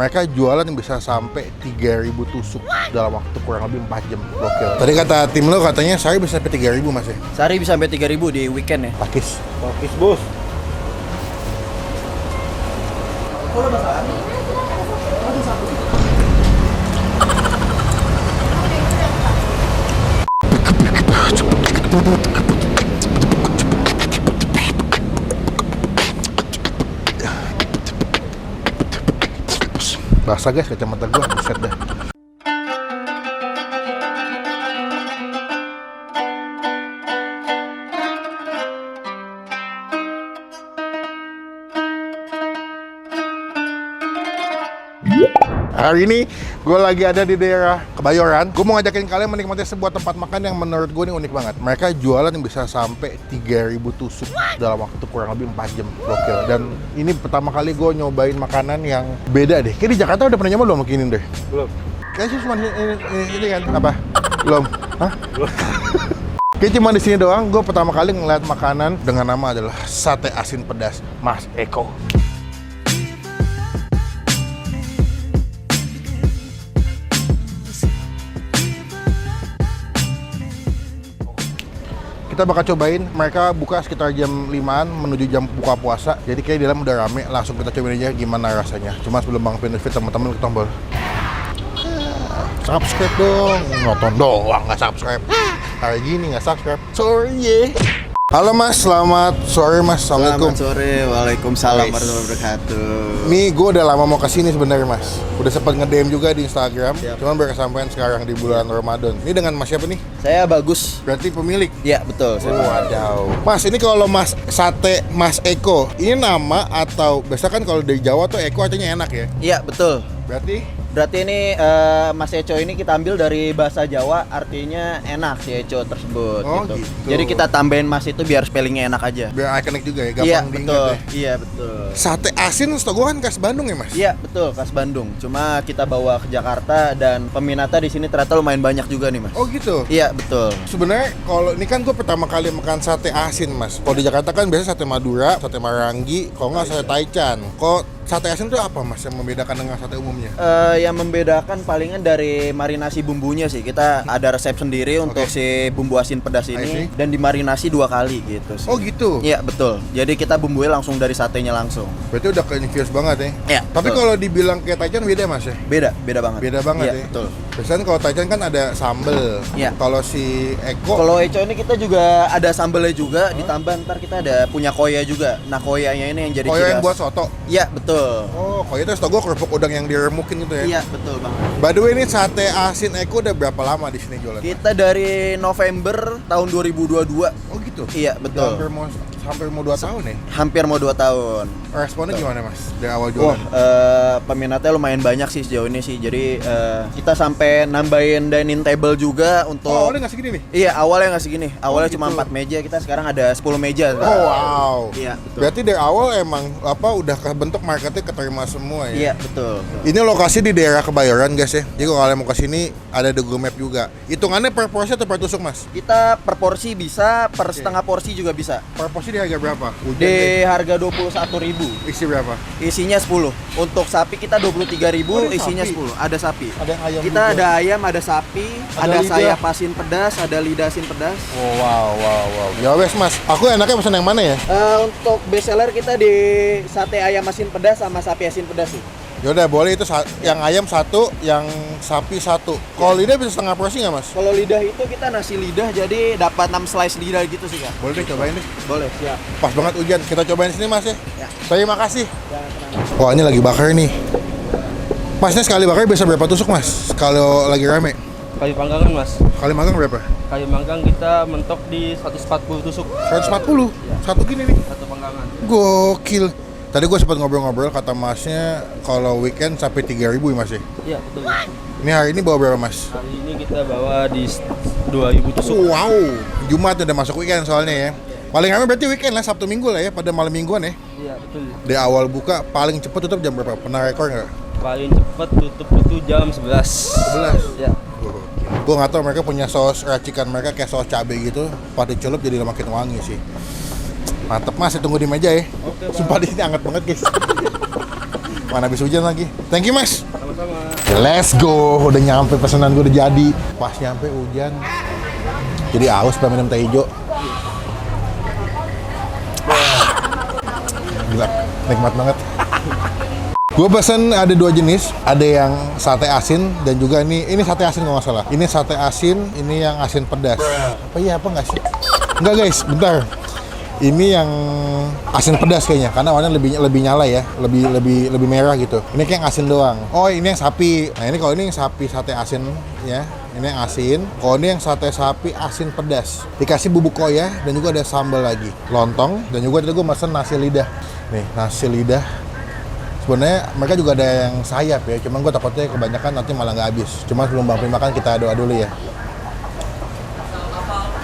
Mereka jualan yang bisa sampai 3.000 tusuk dalam waktu kurang lebih 4 jam. Gokil. Tadi kata tim lo katanya sehari bisa sampai 3.000 mas ya? Sehari bisa sampai 3.000 di weekend ya. Pakis. Pakis bos. Basah guys kacamata gua, buset dah. Hari ini gue lagi ada di daerah Kebayoran. Gue mau ngajakin kalian menikmati sebuah tempat makan yang menurut gue ini unik banget. Mereka jualan yang bisa sampai 3.000 tusuk dalam waktu kurang lebih 4 jam. Gokil. Dan ini pertama kali gue nyobain makanan yang beda deh. Kayak di Jakarta udah pernah nyoba belum begini deh? Belum. Kayaknya cuma ini kan apa? Belum? Hah? Belum. Kayak cuma di sini doang. Gue pertama kali ngeliat makanan dengan nama adalah sate asin pedas Mas Eko. Kita bakal cobain, mereka buka sekitar jam 5-an menuju jam buka puasa. Jadi kayak di dalam udah rame, langsung kita cobain aja gimana rasanya. Cuma sebelum Bang Benefit teman-teman klik tombol subscribe dong. Nonton doang nggak subscribe. Hari gini nggak subscribe. Sorry ya. Halo Mas, selamat sore Mas. Assalamualaikum. Selamat sore, waalaikumsalam warahmatullahi wabarakatuh. Nih gue udah lama mau kesini sebenarnya Mas. Udah sempat nge-DM juga di Instagram. Siap. Cuman baru kesampaian sekarang di bulan Ramadan. Ini dengan Mas siapa nih? Saya Bagus. Berarti pemilik. Ya betul. Saya Wadaw. Mas, ini kalau Mas sate Mas Eko, ini nama atau biasa kan kalau dari Jawa tuh Eko artinya enak ya? Iya betul. Berarti ini Mas Eco ini kita ambil dari bahasa Jawa, artinya enak si Eco tersebut. Oh, gitu. gitu. Jadi kita tambahin Mas itu biar spellingnya enak aja. biar ikonik juga ya, Iya gampang diingat betul. ya. Iya betul. Sate asin setahu gua kan khas Bandung ya Mas? Iya betul, khas Bandung. Cuma kita bawa ke Jakarta dan peminatnya di sini ternyata lumayan banyak juga nih Mas. Oh gitu? Iya betul. Sebenarnya kalau ini kan gue pertama kali makan sate asin Mas. Kalau di Jakarta kan biasa sate Madura, sate Marangi, kalau nggak sate Taichan. Kok sate asin itu apa Mas yang membedakan dengan sate umumnya? Yang membedakan palingan dari marinasi bumbunya sih. Kita ada resep sendiri untuk si bumbu asin pedas I see. ini dan dimarinasi 2 kali gitu sih. Oh gitu? Iya betul. Jadi kita bumbunya langsung dari satenya langsung. Berarti udah kayak infused banget ya? Iya. Tapi betul. kalau dibilang kayak Taichan beda Mas ya? beda banget. Beda banget Iya, ya? betul. Biasanya kalau Taichan kan ada sambel. Iya. Kalau si Eko Kalau Eco ini kita juga ada sambelnya juga, ditambah ntar kita ada punya koya juga. Nah koyanya ini yang jadi koyo ciri yang khas. buat soto. Iya betul. Oh, koyo itu setahu gue kerupuk udang yang diremukin gitu ya? Iya betul banget. By the way, ini sate asin Eko udah berapa lama di sini jualan? Kita dari November tahun 2022. Oh gitu? Iya betul. Hampir mau 2 tahun ya? Hampir mau 2 tahun. Responnya gimana Mas dari awal Wah, jualan? peminatnya lumayan banyak sih sejauh ini sih. Jadi kita sampai nambahin dining table juga untuk. Oh, awalnya nggak segini nih? Iya, awalnya nggak segini. Awalnya gitu. cuma 4 meja, kita sekarang ada 10 meja. Oh wow. Iya, betul. Berarti dari awal emang udah kebentuk marketnya keterima semua ya? Iya, betul. Ini lokasi di daerah Kebayoran guys ya. Jadi kalau kalian mau kesini ada di Google Map juga. Hitungannya per porsi atau per tusuk Mas? Kita per porsi bisa, per setengah porsi juga bisa. Per porsi di harga berapa? Di harga 21.000. Isi berapa? Isinya 10. Untuk sapi kita 23.000, Oh, ada isinya sapi? 10. Ada sapi. Ada yang ayam Kita juga. ada ayam, ada sapi, Ada ada lidah. sayap asin pedas, ada lidah asin pedas. Oh, wow. Ya wes Mas, aku enaknya pesan yang mana ya? Untuk best seller kita di sate ayam asin pedas sama sapi asin pedas sih. Yaudah boleh itu yang ayam 1, yang sapi 1. Kalau lidah bisa setengah porsi nggak Mas? Kalau lidah itu kita nasi lidah jadi dapat 6 slice lidah gitu sih Kak. Boleh deh cobain deh. Boleh, siap. Pas banget hujan, kita cobain sini Mas ya. Ya. Terima kasih. Jangan tenang. Wah ini lagi bakar nih. Masnya sekali bakar bisa berapa tusuk Mas? Kalau lagi rame? Kayu panggangan mas. Kali magang berapa? Kayu manggang kita mentok di 140 tusuk 140? Satu gini nih. satu panggangan. Gokil. Tadi gue sempat ngobrol-ngobrol, kata Masnya kalau weekend sampai 3.000 ya Mas ya? Iya betul. Ini hari ini bawa berapa Mas? Hari ini kita bawa di 2.000 tusuk. Wow, Jumat udah masuk weekend soalnya ya. Paling rame berarti weekend lah, Sabtu Minggu lah ya, pada malam mingguan ya. Iya betul. Di awal buka, paling cepet tutup jam berapa? Pernah rekor nggak? Paling cepet tutup itu jam 11. 11? Ya. Gue nggak tahu mereka punya saus racikan mereka kayak saus cabai gitu, pada celup jadi makin wangi sih. Mantep Mas, tunggu di meja ya. Oke, Bang. Sumpah di sini hangat banget guys. Mana habis hujan lagi. Thank you, Mas. Sama-sama. Let's go. Udah nyampe, pesanan gue udah jadi. Pas nyampe hujan. Jadi aus pengen minum teh hijau. Gila, nikmat banget. Gue pesen ada 2 jenis, ada yang sate asin dan juga ini sate asin kalau nggak salah. Ini sate asin, ini yang asin pedas. Apa iya apa nggak sih? Enggak guys, bentar. Ini yang asin pedas kayaknya, karena warnanya lebih nyala ya, lebih merah gitu. Ini kayak yang asin doang. Oh ini yang sapi. Nah ini kalau ini yang sapi sate asin ya, ini yang asin. Kalau ini yang sate sapi asin pedas. Dikasih bubuk koya dan juga ada sambal lagi, lontong dan juga tadi gue pesen nasi lidah. Nih nasi lidah. Sebenarnya mereka juga ada yang sayap ya, cuman gue takutnya kebanyakan nanti malah nggak habis. Cuma sebelum Bang Pri makan kita doa dulu ya.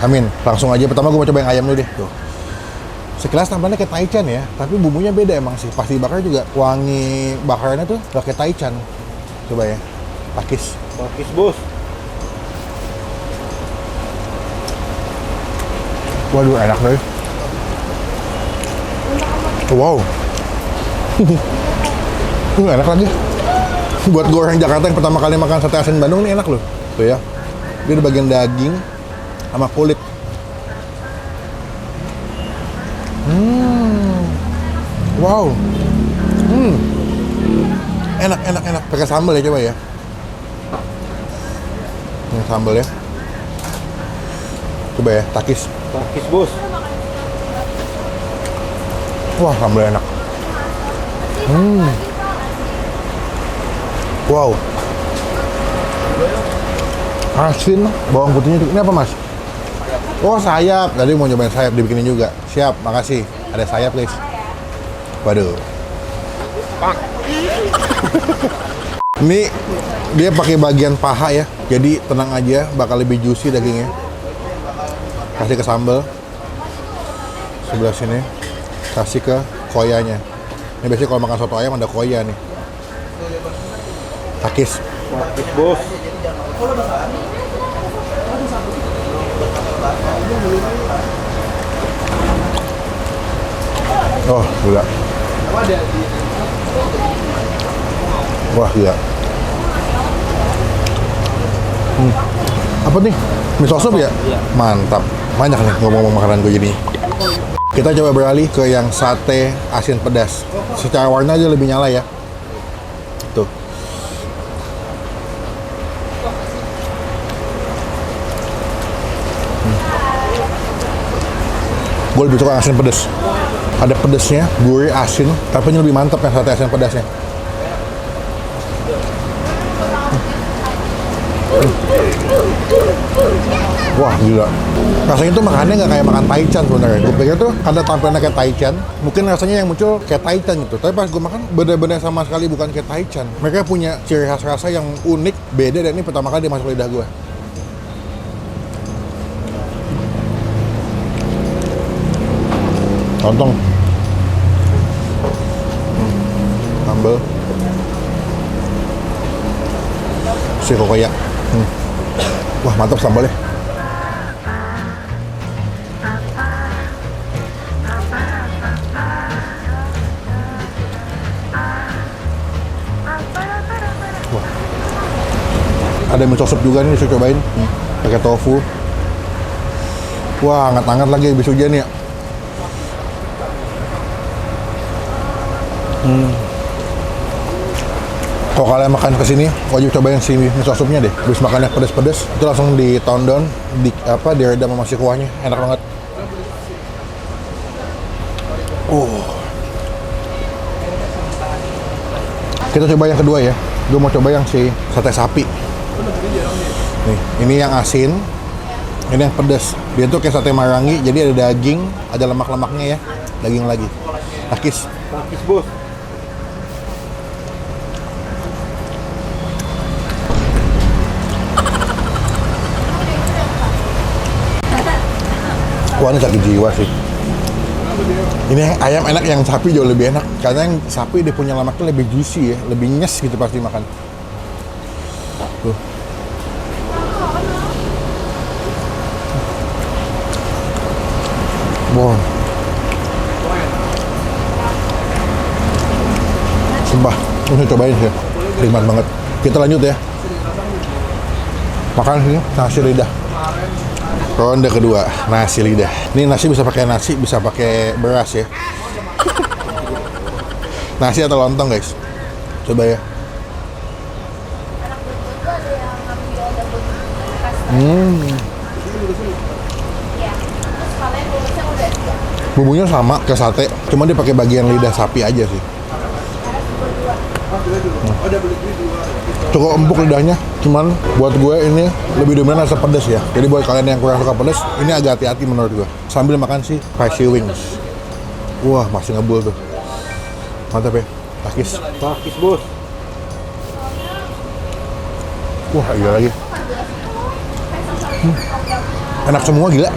Amin. Langsung aja pertama gue mau coba yang ayam dulu deh. Tuh. Sekilas tampilannya kayak taichan ya, tapi bumbunya beda emang sih. Pasti bakar juga wangi bakarannya tuh gak kayak taichan. Coba ya. Pakis. Pakis bos. Waduh enak deh. Wow. Enak lagi. Buat gue orang Jakarta yang pertama kali makan sate asin Bandung ini enak loh. Tuh ya. Dia ada bagian daging sama kulit. Wow. Enak. Pakai sambal ya coba ya. Ini sambal ya. Coba ya, takis. Pakis bos. Wah, sambal enak. Wow. Asin, bawang putihnya ini apa mas? Oh sayap, tadi mau nyobain sayap dibikinin juga. Siap, makasih. Ada sayap guys. Waduh. Ini dia pakai bagian paha ya, jadi tenang aja, bakal lebih juicy dagingnya. Kasih ke sambal. Sebelah sini, kasih ke koyanya. Ini biasanya kalau makan soto ayam ada koya nih. Takis. Pakis bos. Oh, gula. Wah, gila. Apa nih? Miso sup ya? Iya. Mantap. Banyak nih ngomong-ngomong makanan gue jadi. Kita coba beralih ke yang sate asin pedas. Secara warna aja lebih nyala ya. Tuh. Gue lebih suka asin pedas. Ada pedasnya, gurih, asin, tapi ini lebih mantap yang sate asin pedasnya. Wah gila. Rasanya tuh makannya nggak kayak makan taichan sebenarnya. Gue pikir tuh karena tampilannya kayak taichan, mungkin rasanya yang muncul kayak taichan gitu. Tapi pas gue makan bener-bener sama sekali bukan kayak taichan. Mereka punya ciri khas rasa yang unik, beda, dan ini pertama kali dia masuk lidah gue. Lontong. Sambal. Si kokoya. Wah mantap sambalnya. Wah. Ada miso sup juga nih, bisa cobain. Pakai tofu. Wah, hangat-hangat lagi habis hujan ya. Kalau kalian makan kesini, wajib cobain si miso supnya deh. Habis makannya pedes-pedes, itu langsung ditondon, diredam sama si kuahnya, enak banget. Kita coba yang kedua ya. Gue mau coba yang si sate sapi. Nih, ini yang asin, ini yang pedas. Dia tuh kayak sate marangi, jadi ada daging, ada lemak-lemaknya ya, daging lagi. Takis. Pakis bos. Wah ini sakit jiwa sih. Ini yang ayam enak, yang sapi jauh lebih enak. Karena yang sapi dia punya lemaknya lebih juicy ya, lebih nyes gitu pasti makan. Tuh. Wow. Sumpah. Ini cobain sih, nikmat banget. Kita lanjut ya. Makan sini nasi lidah. Ronde kedua, nasi lidah. Ini nasi bisa pakai nasi, bisa pakai beras ya. Nasi atau lontong guys. Coba ya. Bumbunya sama kayak sate, cuma dia pakai bagian lidah sapi aja sih. Cukup empuk lidahnya, cuman buat gue ini lebih dominan rasa pedas ya. Jadi buat kalian yang kurang suka pedas, ini agak hati-hati menurut gue. Sambil makan sih spicy wings. Wah, masih ngebul tuh. Mantap ya, takis. Takis bos. Wah, gila lagi. Enak semua, gila.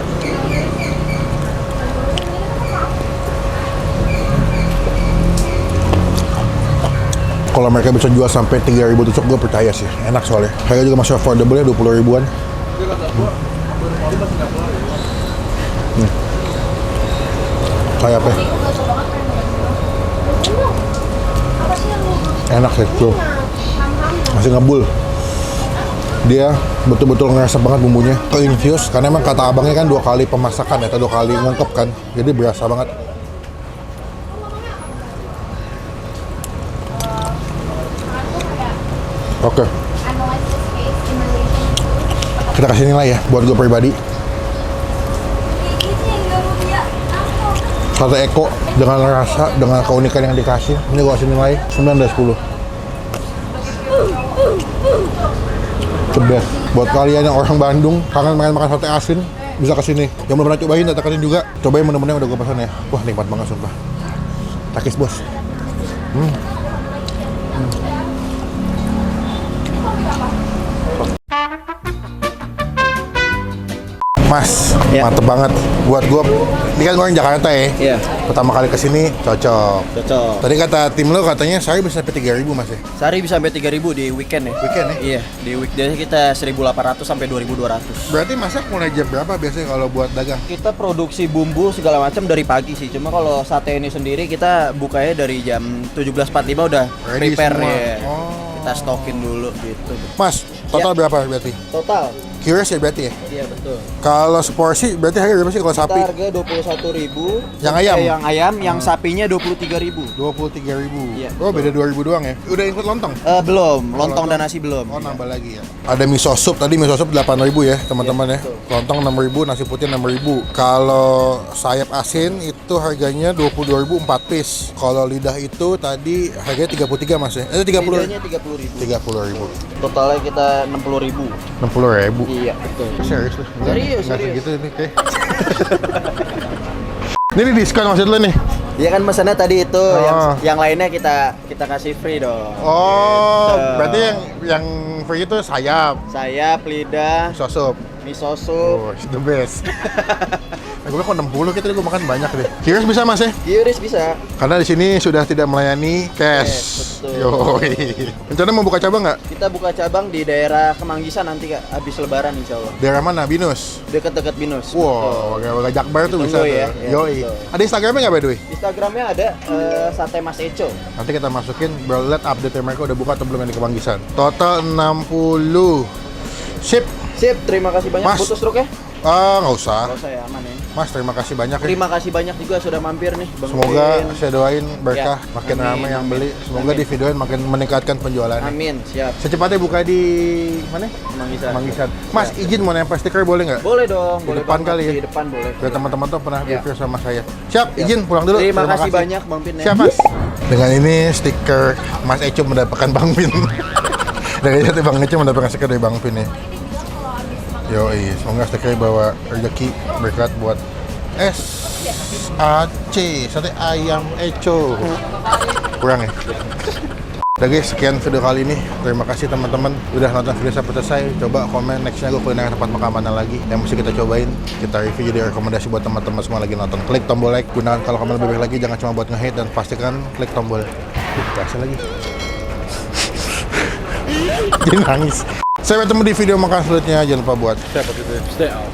Kalau mereka bisa jual sampai 3.000 tusuk, gue percaya sih. Enak soalnya. Harga juga masih affordable ya, 20 ribuan. Kayak apa? Enak sih, tuh. Masih ngebul. Dia betul-betul ngerasa banget bumbunya ke infuse, karena emang kata abangnya kan 2 kali pemasakan ya, atau 2 kali ngungkep kan. Jadi berasa banget. Oke. Kita kasih nilai ya buat gue pribadi. Sate Eko dengan rasa, dengan keunikan yang dikasih, ini gue kasih nilai 9 dari 10. The best. Buat kalian yang orang Bandung kangen makan sate asin, bisa kesini. Yang belum pernah cobain, datang kesini juga. Cobain menu-menu yang udah gue pesan ya. Wah, nikmat banget sumpah. Takis bos. Mas, Ya. mantep banget. Buat gue, ini kan gue orang Jakarta ya. Iya. Pertama kali kesini, cocok. Cocok. Tadi kata tim lo katanya sehari bisa sampai 3.000 mas ya? Sehari bisa sampai 3.000 di weekend ya. Weekend ya? Iya, di weekday kita 1.800 sampai 2.200. Berarti masak mulai jam berapa biasanya kalau buat dagang? Kita produksi bumbu segala macam dari pagi sih. Cuma kalau sate ini sendiri kita bukanya dari jam 17.45 udah Ready prepare semua. ya. Oh. Kita stokin dulu gitu. Mas, total Ya. berapa berarti? Total. Curious ya berarti ya? Iya betul. Kalau seporsi berarti harga berapa sih kalau Kita sapi? harga 21.000. Yang ayam? Yang ayam, yang sapinya 23.000. 23.000. Iya. Oh beda 2.000 doang ya? Udah include lontong? Belum, lontong lontong. dan nasi belum. Oh nambah lagi ya. Ada miso soup, tadi miso soup 8.000 ya teman-teman ya. Iya, betul. Lontong 6.000, nasi putih 6.000. Kalau sayap asin itu harganya 22.000 4 piece. Kalau lidah itu tadi harganya 33 mas ya? 30. Lidahnya 30.000. 30.000. Totalnya kita 60.000. 60.000. Iya betul. Serius lu? Serius, Nggak serius. segitu ini kayak. Ini di diskon maksud lu nih? Iya kan pesannya tadi itu, Oh. yang lainnya kita kasih free dong. Oh, Gitu. berarti yang free itu sayap, Sayap, lidah, miso soup. miso soup. Oh, it's the best. Gue kok 60 kita gue makan banyak deh. Curious bisa mas ya? Qris bisa. Karena di sini sudah tidak melayani cash. Yes, betul. Yoi. Rencana mau buka cabang nggak? Kita buka cabang di daerah Kemanggisan nanti Kak, habis lebaran insya Allah. Daerah mana? Binus. Deket-deket Binus. Wow, warga Jakbar tuh bisa Ditunggu tuh. ya, ya, Yoi. betul. Ada Instagramnya nggak by the way? Instagramnya ada Sate Mas Eco. Nanti kita masukin, bro, lihat update mereka udah buka atau belum yang di Kemanggisan. Total 60. Sip. Sip, terima kasih banyak. Mas. Butuh stroke ya? Nggak usah. Nggak usah ya, aman ya. Mas, terima kasih banyak ya. Terima kasih banyak juga sudah mampir nih Bang Semoga Udin. saya doain berkah, Ya, makin amin, ramai yang amin. beli. Semoga Amin. di videoin makin meningkatkan penjualannya. Amin, siap. Secepatnya buka di mana? Kemanggisan. Manggisan. Mas, Siap. izin mau nempel stiker boleh nggak? Boleh dong, Di boleh depan banget. kali ya? Di depan boleh. Biar teman-teman tuh pernah Ya. review sama saya. Siap, izin pulang dulu. Terima kasih banyak Bang Pin ya. Siap, Mas. Dengan ini stiker Mas Eco mendapatkan Bang Pin. Dari itu Bang Eco mendapatkan stiker dari Bang Pin ya. Yoi, semoga stiker bawa rezeki berkat buat SAC, sate ayam Eco. Kurang ya? Udah guys, sekian video kali ini. Terima kasih teman-teman udah nonton video sampai selesai. Coba komen nextnya gue kuliner tempat makan mana lagi yang mesti kita cobain. Kita review jadi rekomendasi buat teman-teman semua lagi nonton. Klik tombol like, gunakan kalau komen lebih baik lagi. Jangan cuma buat nge-hate dan pastikan klik tombol. Biasa lagi. Jadi nangis. Saya bertemu di video makan selanjutnya. Jangan lupa buat Stay out.